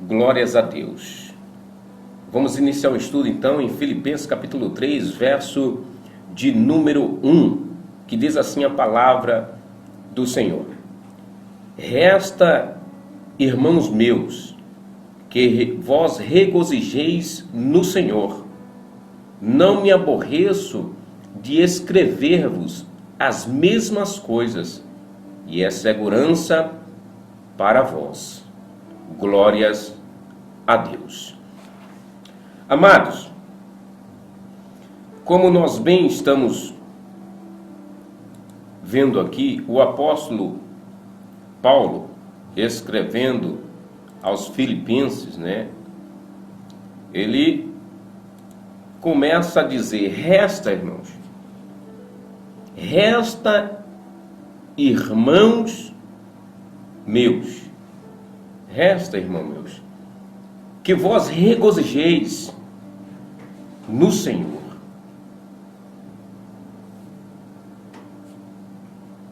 Glórias a Deus. Vamos iniciar o estudo então em Filipenses capítulo 3, verso de número 1, que diz assim a palavra do Senhor. Resta, irmãos meus, que vós regozijeis no Senhor. Não me aborreço de escrever-vos as mesmas coisas, e é segurança para vós. Glórias a Deus. Amados, como nós bem estamos vendo aqui, o apóstolo Paulo escrevendo aos Filipenses, ele começa a dizer: resta, irmãos, resta, irmãos meus, resta, irmãos meus, que vós regozijeis no Senhor.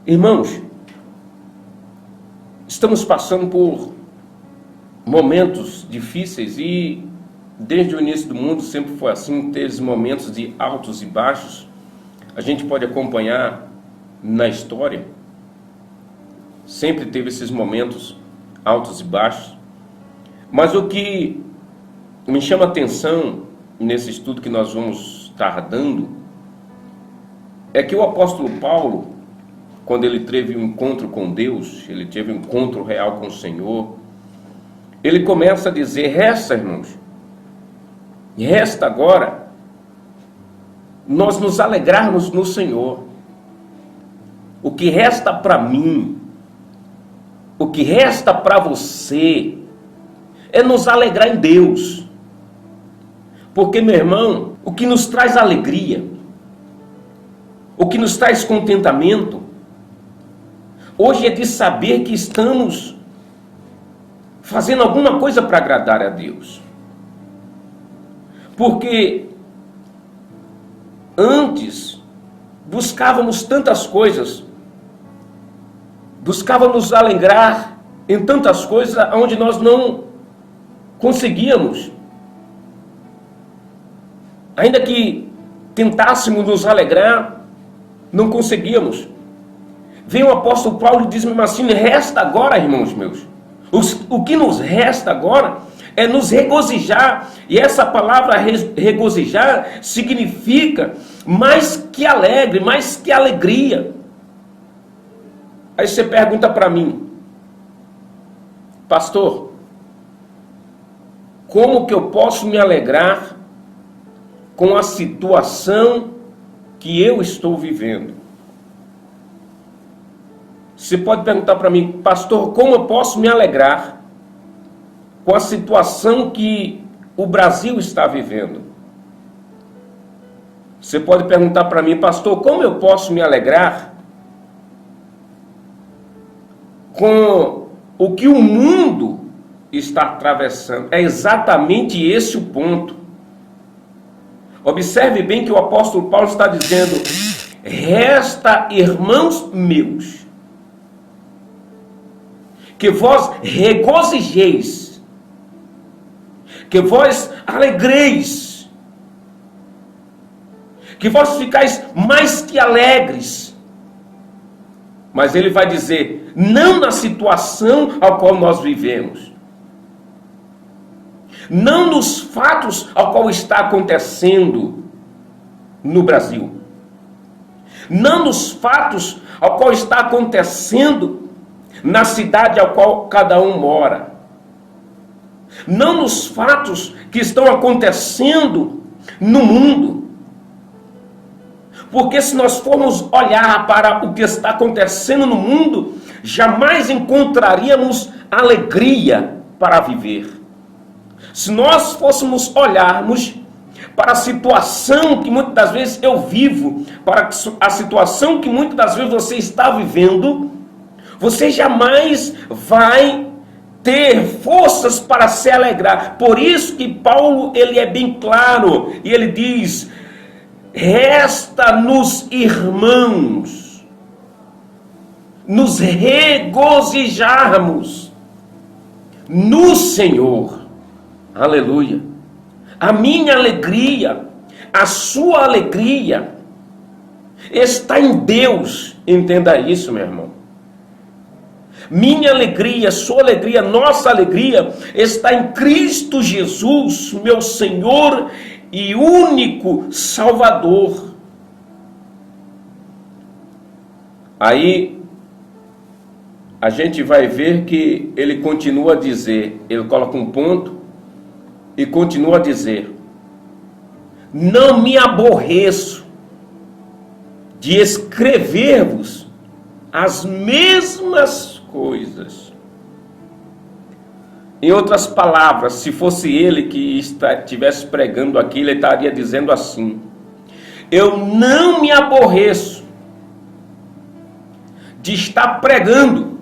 Irmãos, estamos passando por momentos difíceis e desde o início do mundo sempre foi assim, teve momentos de altos e baixos. A gente pode acompanhar na história, sempre teve esses momentos altos e baixos. Mas o que me chama a atenção nesse estudo que nós vamos estar dando é que o apóstolo Paulo, quando ele teve um encontro com Deus, ele teve um encontro real com o Senhor, ele começa a dizer: resta, irmãos, resta agora nós nos alegrarmos no Senhor. O que resta para mim, o que resta para você, é nos alegrar em Deus. Porque, meu irmão, o que nos traz alegria, o que nos traz contentamento, hoje é de saber que estamos fazendo alguma coisa para agradar a Deus. Porque antes buscávamos tantas coisas, buscávamos alegrar em tantas coisas onde nós não conseguíamos. Ainda que tentássemos nos alegrar, não conseguíamos. Vem o apóstolo Paulo e diz mesmo assim: resta agora, irmãos meus, o que nos resta agora é nos regozijar. E essa palavra regozijar significa mais que alegre, mais que alegria. Aí você pergunta para mim: pastor, como que eu posso me alegrar com a situação que eu estou vivendo? Você pode perguntar para mim: pastor, como eu posso me alegrar com a situação que o Brasil está vivendo? Você pode perguntar para mim: pastor, como eu posso me alegrar com o que o mundo está atravessando? É exatamente esse o ponto. Observe bem que o apóstolo Paulo está dizendo: resta, irmãos meus, que vós regozijeis, que vós alegreis, que vós ficais mais que alegres. Mas ele vai dizer: não na situação ao qual nós vivemos, não nos fatos ao qual está acontecendo no Brasil, não nos fatos ao qual está acontecendo na cidade ao qual cada um mora, não nos fatos que estão acontecendo no mundo. Porque se nós formos olhar para o que está acontecendo no mundo, jamais encontraríamos alegria para viver. Se nós fôssemos olharmos para a situação que muitas das vezes eu vivo, para a situação que muitas das vezes você está vivendo, você jamais vai ter forças para se alegrar. Por isso que Paulo, ele é bem claro, e ele diz: resta-nos, irmãos, nos regozijarmos no Senhor. Aleluia. A minha alegria, a sua alegria está em Deus. Entenda isso, meu irmão. Minha alegria, sua alegria, nossa alegria está em Cristo Jesus, meu Senhor e único Salvador. Aí a gente vai ver que ele continua a dizer, ele coloca um ponto e continua a dizer: não me aborreço de escrever-vos as mesmas coisas. Em outras palavras, se fosse ele que estivesse pregando aquilo, ele estaria dizendo assim: eu não me aborreço de estar pregando,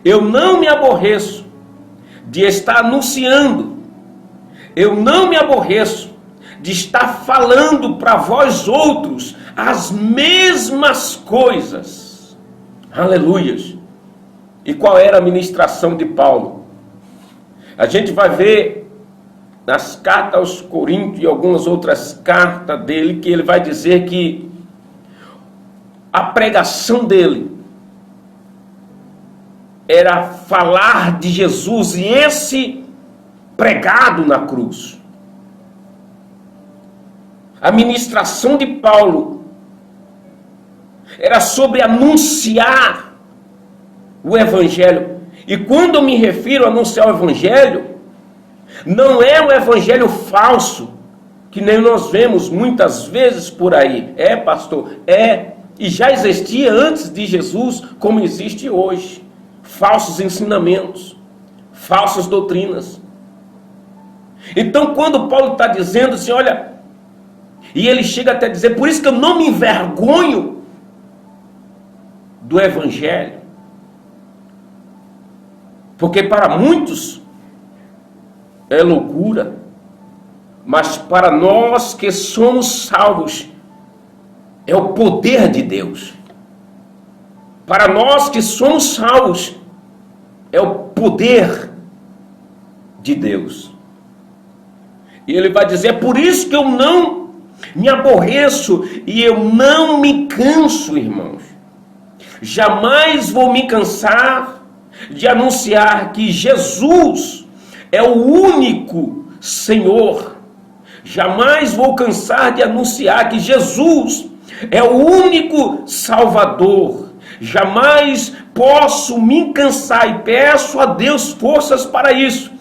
eu não me aborreço de estar anunciando, eu não me aborreço de estar falando para vós outros as mesmas coisas. Aleluias. E qual era a ministração de Paulo? A gente vai ver nas cartas aos Coríntios e algumas outras cartas dele, que ele vai dizer que a pregação dele era falar de Jesus, e esse pregado na cruz. A ministração de Paulo era sobre anunciar o Evangelho. E quando eu me refiro a anunciar o Evangelho, não é um evangelho falso, que nem nós vemos muitas vezes por aí. É, pastor, e já existia antes de Jesus, como existe hoje. Falsos ensinamentos, falsas doutrinas. Então, quando Paulo está dizendo assim, olha, e ele chega até a dizer, por isso que eu não me envergonho do Evangelho. Porque para muitos é loucura, mas para nós que somos salvos, é o poder de Deus. Para nós que somos salvos, é o poder de Deus. E ele vai dizer, é por isso que eu não me aborreço e eu não me canso, irmãos. Jamais vou me cansar de anunciar que Jesus é o único Senhor. Jamais vou cansar de anunciar que Jesus é o único Salvador. Jamais posso me cansar, e peço a Deus forças para isso,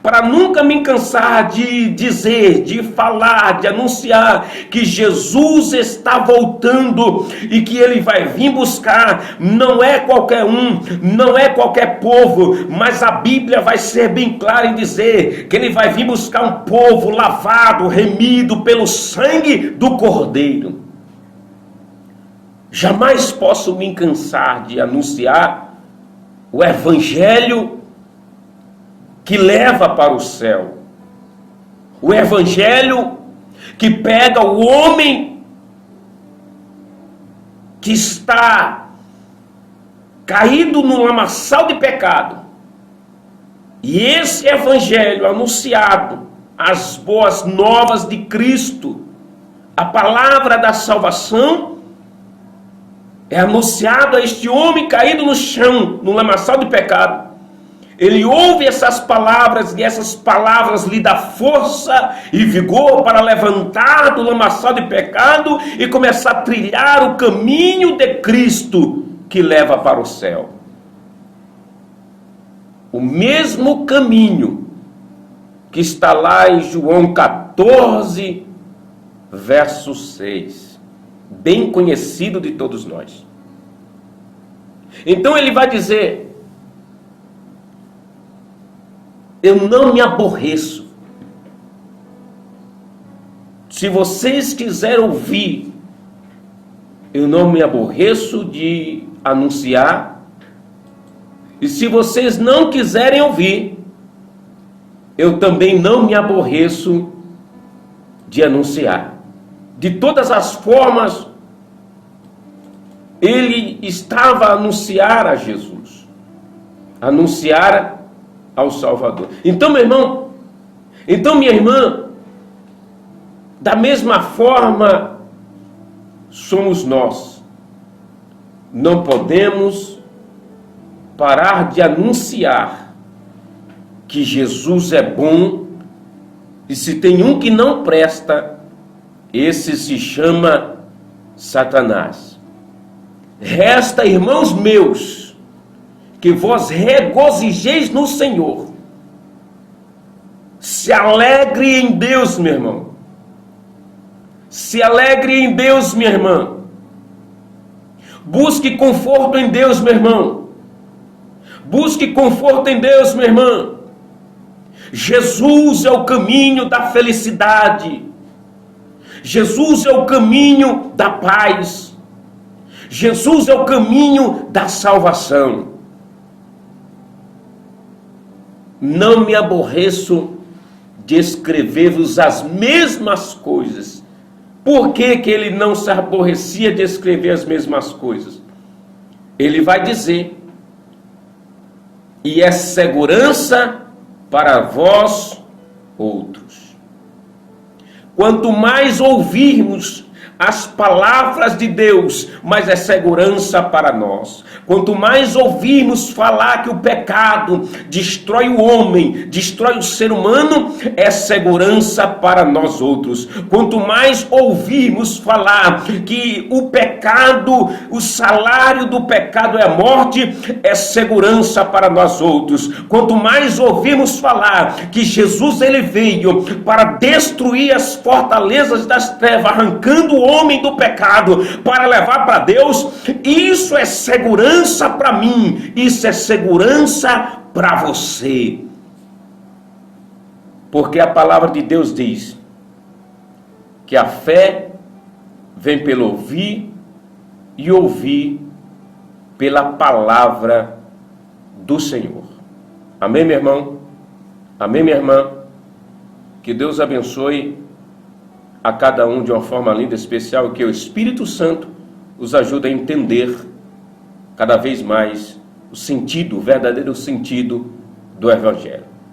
para nunca me cansar de dizer, de falar, de anunciar que Jesus está voltando e que Ele vai vir buscar. Não é qualquer um, não é qualquer povo, mas a Bíblia vai ser bem clara em dizer que Ele vai vir buscar um povo lavado, remido pelo sangue do Cordeiro. Jamais posso me cansar de anunciar o Evangelho que leva para o céu. O Evangelho que pega o homem que está caído num lamaçal de pecado. E esse Evangelho anunciado, as boas novas de Cristo, a palavra da salvação, é anunciado a este homem caído no chão, no lamaçal de pecado. Ele ouve essas palavras e essas palavras lhe dão força e vigor para levantar do lamaçal de pecado e começar a trilhar o caminho de Cristo que leva para o céu. O mesmo caminho que está lá em João 14, verso 6. Bem conhecido de todos nós. Então ele vai dizer, eu não me aborreço. Se vocês quiserem ouvir, eu não me aborreço de anunciar. E se vocês não quiserem ouvir, eu também não me aborreço de anunciar. De todas as formas, ele estava a anunciar a Jesus, anunciar ao Salvador. Então, meu irmão, Então, minha irmã, da mesma forma somos nós. Não podemos parar de anunciar que Jesus é bom, e se tem um que não presta, esse se chama Satanás. Resta, irmãos meus, que vós regozijeis no Senhor. Se alegre em Deus, meu irmão. Se alegre em Deus, minha irmã. Busque conforto em Deus, meu irmão. Busque conforto em Deus, minha irmã. Jesus é o caminho da felicidade. Jesus é o caminho da paz. Jesus é o caminho da salvação. Não me aborreço de escrever-vos as mesmas coisas. Por que que ele não se aborrecia de escrever as mesmas coisas? Ele vai dizer: e é segurança para vós outros. Quanto mais ouvirmos as palavras de Deus, mais é segurança para nós. Quanto mais ouvirmos falar que o pecado destrói o homem, destrói o ser humano, é segurança para nós outros. Quanto mais ouvirmos falar que o pecado, o salário do pecado é a morte, é segurança para nós outros. Quanto mais ouvirmos falar que Jesus ele veio para destruir as fortalezas das trevas, arrancando o homem do pecado para levar para Deus, isso é segurança para mim, isso é segurança para você. Porque a palavra de Deus diz que a fé vem pelo ouvir e ouvir pela palavra do Senhor. Amém, meu irmão? Amém, minha irmã? Que Deus abençoe a cada um de uma forma linda, especial, e que o Espírito Santo os ajude a entender cada vez mais o sentido, o verdadeiro sentido do Evangelho.